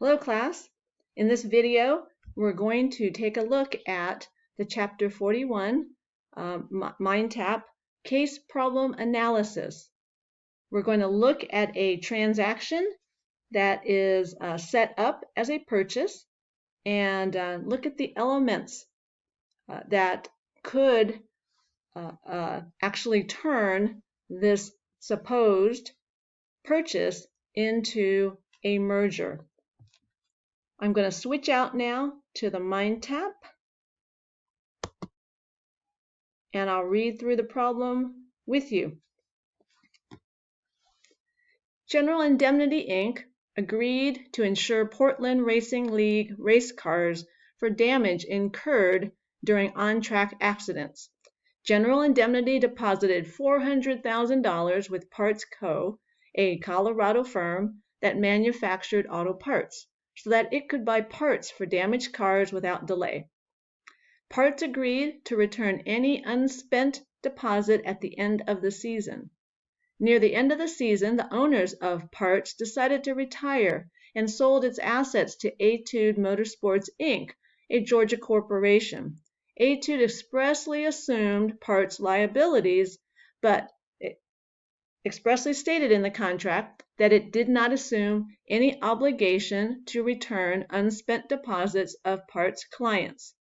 Hello class. In this video, we're going to take a look at the Chapter 41 MindTap Case Problem Analysis. We're going to look at a transaction that is set up as a purchase and look at the elements that could actually turn this supposed purchase into a merger. I'm going to switch out now to the MindTap, and I'll read through the problem with you. General Indemnity, Inc. agreed to insure Portland Racing League race cars for damage incurred during on-track accidents. General Indemnity deposited $400,000 with Parts Co., a Colorado firm that manufactured auto parts, so that it could buy parts for damaged cars without delay. Parts agreed to return any unspent deposit at the end of the season. Near the end of the season, the owners of Parts decided to retire and sold its assets to Etude Motorsports, Inc., a Georgia corporation. Etude expressly assumed Parts liabilities, but it expressly stated in the contract that it did not assume any obligation to return unspent deposits of Parts clients.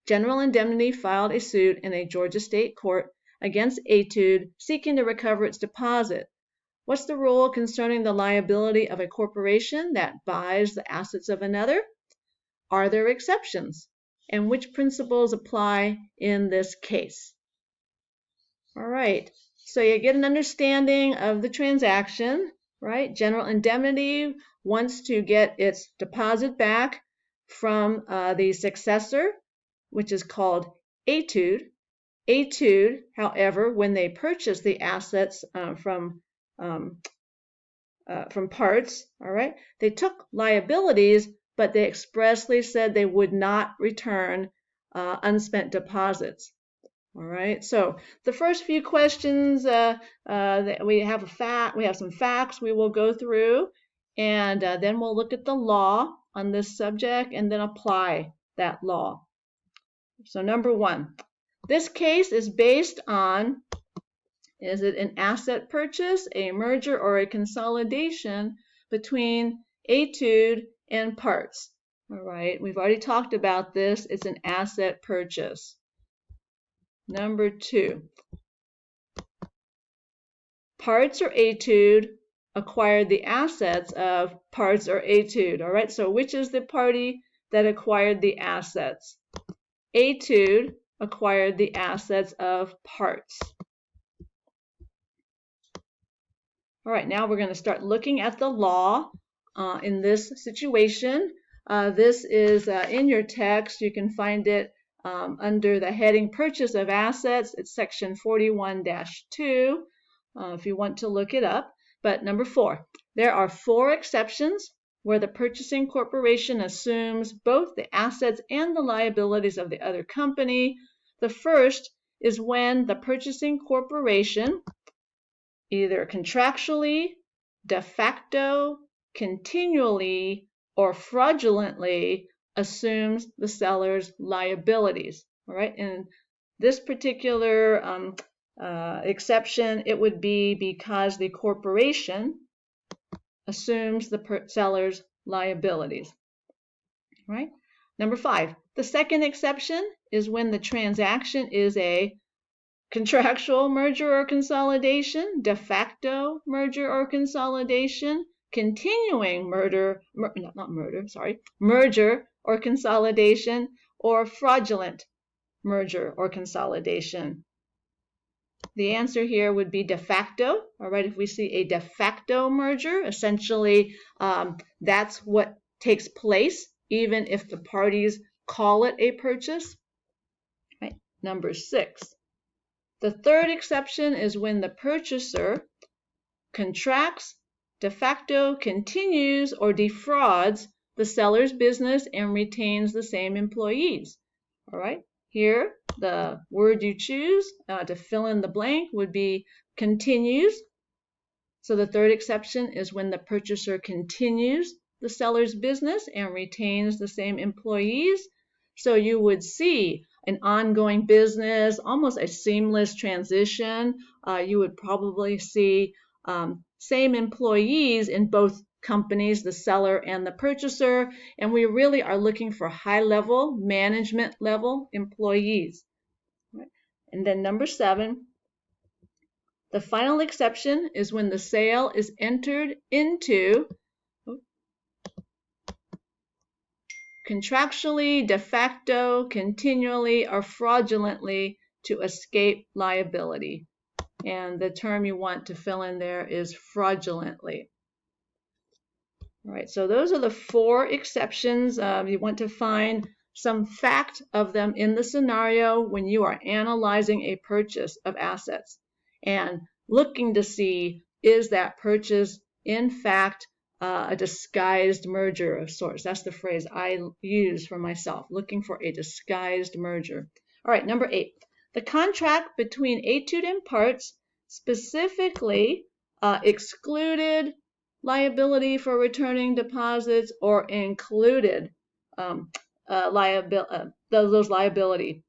General Indemnity filed a suit in a Georgia state court against Etude seeking to recover its deposit. What's the rule concerning the liability of a corporation that buys the assets of another? Are there exceptions? And which principles apply in this case? All right, so you get an understanding of the transaction, right? General Indemnity wants to get its deposit back from the successor, which is called Etude. Etude, however, when they purchased the assets from Parts, all right, they took liabilities, but they expressly said they would not return unspent deposits. All right, so the first few questions we have some facts we will go through, and then we'll look at the law on this subject and then apply that law. So number one, this case is based on, is it an asset purchase, a merger, or a consolidation between Etude and Parts? All right, we've already talked about this. It's an asset purchase. Number two, Parts or Etude acquired the assets of Parts or Etude. All right, so which is the party that acquired the assets? Etude acquired the assets of Parts. All right, now we're going to start looking at the law in this situation. This is in your text. You can find it under the heading Purchase of Assets. It's section 41-2 if you want to look it up. But number 4, there are 4 exceptions where the purchasing corporation assumes both the assets and the liabilities of the other company. The first is when the purchasing corporation either contractually, de facto, continually, or fraudulently assumes the seller's liabilities. All right, in this particular exception, it would be because the corporation assumes the seller's liabilities. All right. Number 5, the second exception is when the transaction is a contractual merger or consolidation, de facto merger or consolidation, continuing merger or consolidation, or fraudulent merger or consolidation. The answer here would be de facto. All right, if we see a de facto merger, essentially that's what takes place, even if the parties call it a purchase. Right. Number 6. The third exception is when the purchaser contracts, de facto continues, or defrauds the seller's business and retains the same employees. All right. Here, the word you choose to fill in the blank would be continues. So the third exception is when the purchaser continues the seller's business and retains the same employees. So you would see an ongoing business, almost a seamless transition. You would probably see same employees in both companies, the seller and the purchaser, and we really are looking for high-level, management-level employees. Right? And then number 7, the final exception is when the sale is entered into contractually, de facto, continually, or fraudulently to escape liability. And the term you want to fill in there is fraudulently. All right, so those are the 4 exceptions. You want to find some fact of them in the scenario when you are analyzing a purchase of assets and looking to see, is that purchase in fact a disguised merger of sorts. That's the phrase I use for myself, looking for a disguised merger. All right, number 8. The contract between Etude and Parts specifically excluded liability for returning deposits or included those liability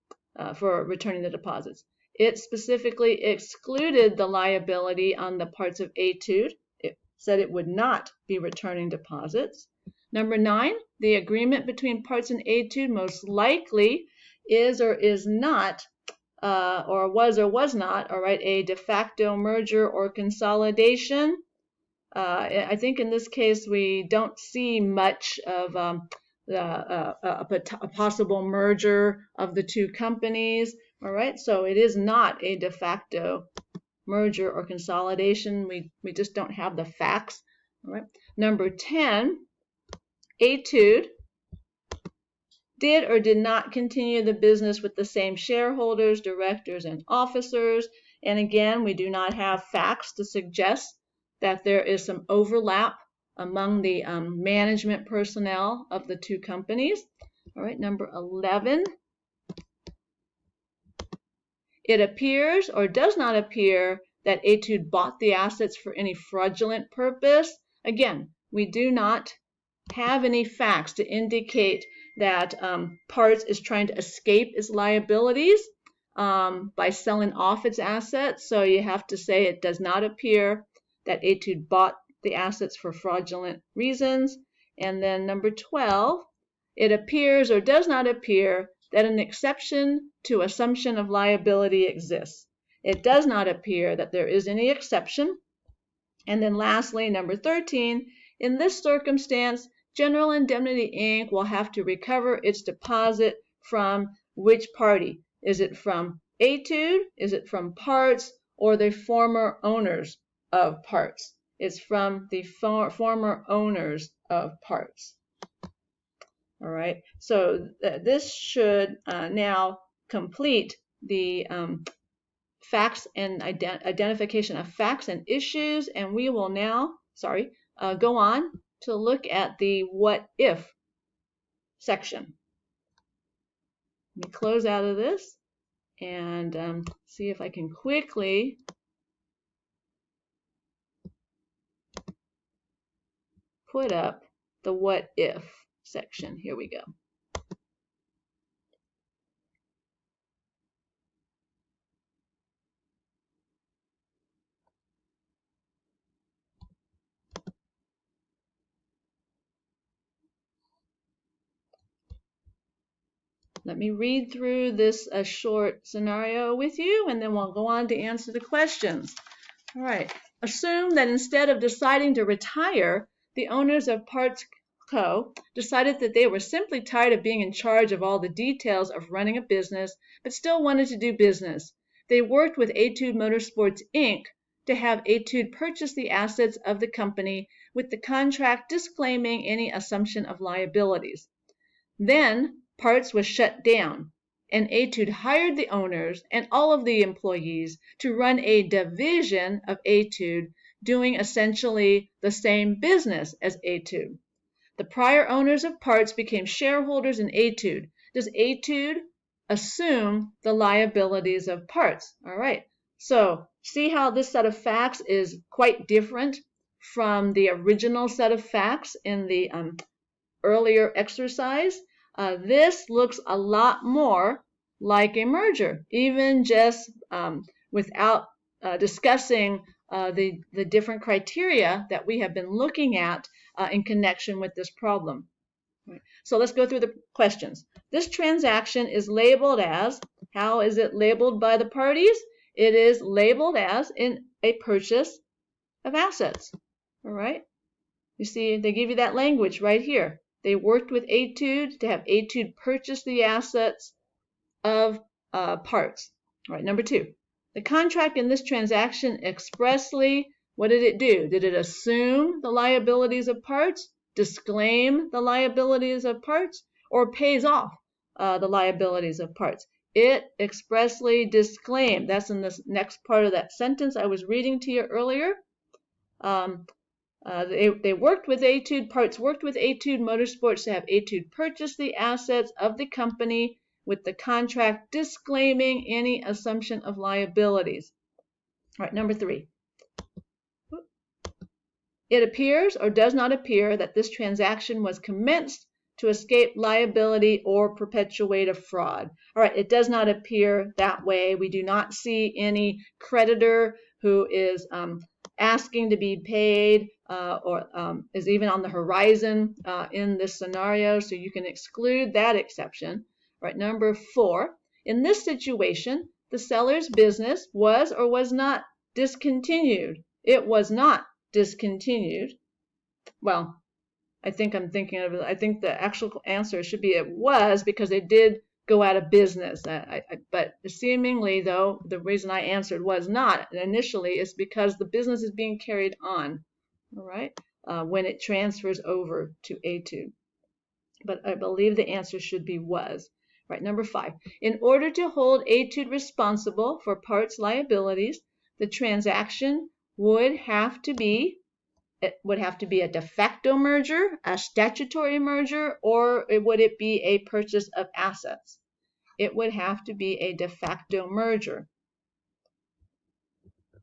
for returning the deposits. It specifically excluded the liability on the parts of Etude. It said it would not be returning deposits. Number 9, the agreement between Parts and Etude most likely is or is not, or was not, all right, a de facto merger or consolidation. I think in this case we don't see much of a possible merger of the 2 companies. All right, so it is not a de facto merger or consolidation. We just don't have the facts. All right. Number 10, Etude did or did not continue the business with the same shareholders, directors, and officers. And again, we do not have facts to suggest that there is some overlap among the management personnel of the 2 companies. All right, number 11. It appears or does not appear that Etude bought the assets for any fraudulent purpose. Again, we do not have any facts to indicate that Parts is trying to escape its liabilities by selling off its assets. So you have to say it does not appear that Etude bought the assets for fraudulent reasons. And then number 12, it appears or does not appear that an exception to assumption of liability exists. It does not appear that there is any exception. And then lastly, number 13, in this circumstance, General Indemnity, Inc. will have to recover its deposit from which party? Is it from Etude? Is it from Parts? Or the former owners of Parts? It's from the former owners of Parts. All right, so this should now complete the facts and identification of facts and issues, and we will now, go on to look at the what if section. Let me close out of this and see if I can quickly put up the what if section. Here we go. Let me read through this short scenario with you, and then we'll go on to answer the questions. All right. Assume that instead of deciding to retire, the owners of Parts Co. decided that they were simply tired of being in charge of all the details of running a business, but still wanted to do business. They worked with Etude Motorsports, Inc. to have Etude purchase the assets of the company with the contract disclaiming any assumption of liabilities. Then Parts was shut down, and Etude hired the owners and all of the employees to run a division of Etude, doing essentially the same business as Etude. The prior owners of Parts became shareholders in Etude. Does Etude assume the liabilities of Parts? All right, so see how this set of facts is quite different from the original set of facts in the earlier exercise, this looks a lot more like a merger, even just without discussing the different criteria that we have been looking at in connection with this problem. Right. So let's go through the questions. This transaction is labeled as, how is it labeled by the parties? It is labeled as in a purchase of assets. All right. You see, they give you that language right here. They worked with Etude to have Etude purchase the assets of parts. All right, number 2. The contract in this transaction expressly, what did it do? Did it assume the liabilities of parts, disclaim the liabilities of parts, or pays off the liabilities of parts? It expressly disclaimed. That's in this next part of that sentence I was reading to you earlier. They worked with Etude, Parts worked with Etude Motorsports to have Etude purchase the assets of the company with the contract disclaiming any assumption of liabilities. All right, number 3. It appears or does not appear that this transaction was commenced to escape liability or perpetuate a fraud. All right, it does not appear that way. We do not see any creditor who is asking to be paid or is even on the horizon in this scenario, so you can exclude that exception. All right, number 4, in this situation, the seller's business was or was not discontinued. It was not discontinued. Well, I think I'm thinking of it. I think the actual answer should be it was, because it did go out of business. But seemingly, though, the reason I answered was not initially is because the business is being carried on, all right, when it transfers over to Etude. But I believe the answer should be was. Right, number 5. In order to hold Etude responsible for parts liabilities, the transaction would have to be a de facto merger, a statutory merger, or would it be a purchase of assets? It would have to be a de facto merger.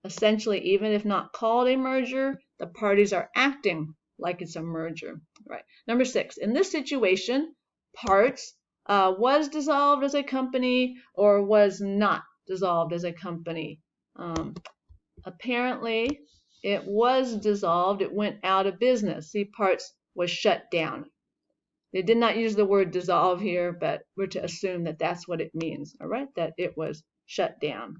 Essentially, even if not called a merger, the parties are acting like it's a merger. Right. Number 6. In this situation, Parts was dissolved as a company or was not dissolved as a company. Apparently, it was dissolved. It went out of business. See, Parts was shut down. They did not use the word dissolve here, but we're to assume that that's what it means, all right, that it was shut down,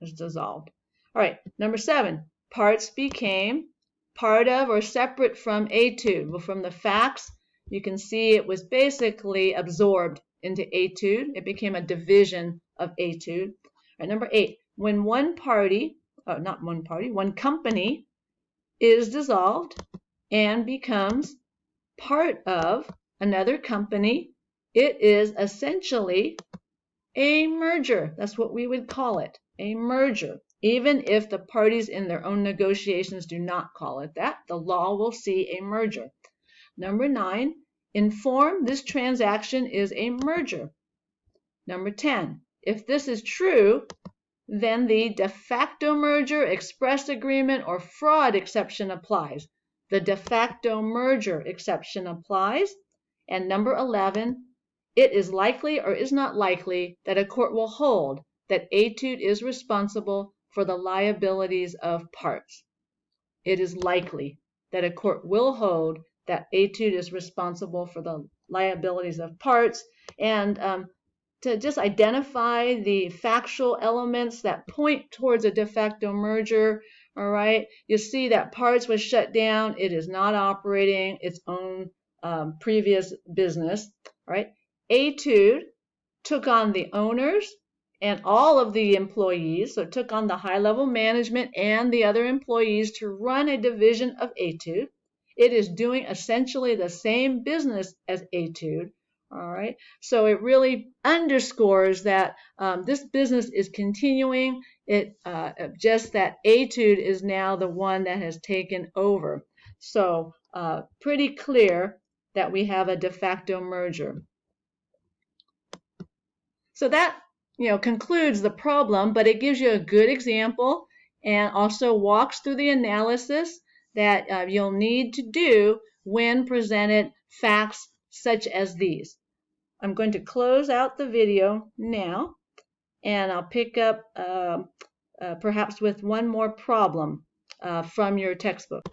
it was dissolved. All right, number 7, Parts became part of or separate from Etude. Well, from the facts, you can see it was basically absorbed into Etude. It became a division of Etude. All right, number 8, when one company is dissolved and becomes part of another company, it is essentially a merger. That's what we would call it, a merger. Even if the parties in their own negotiations do not call it that, the law will see a merger. Number 9, in form, this transaction is a merger. Number 10, if this is true, then the de facto merger, express agreement, or fraud exception applies. The de facto merger exception applies. And number 11, it is likely or is not likely that a court will hold that Etude is responsible for the liabilities of Parts. It is likely that a court will hold that Etude is responsible for the liabilities of Parts. And to just identify the factual elements that point towards a de facto merger, all right, you see that Parts was shut down. It is not operating its own previous business, all right. Etude took on the owners and all of the employees, so it took on the high-level management and the other employees to run a division of Etude. It is doing essentially the same business as Etude. All right, so it really underscores that this business is continuing. Just that Etude is now the one that has taken over. So pretty clear that we have a de facto merger. So that concludes the problem, but it gives you a good example and also walks through the analysis that you'll need to do when presented facts such as these. I'm going to close out the video now, and I'll pick up perhaps with one more problem from your textbook.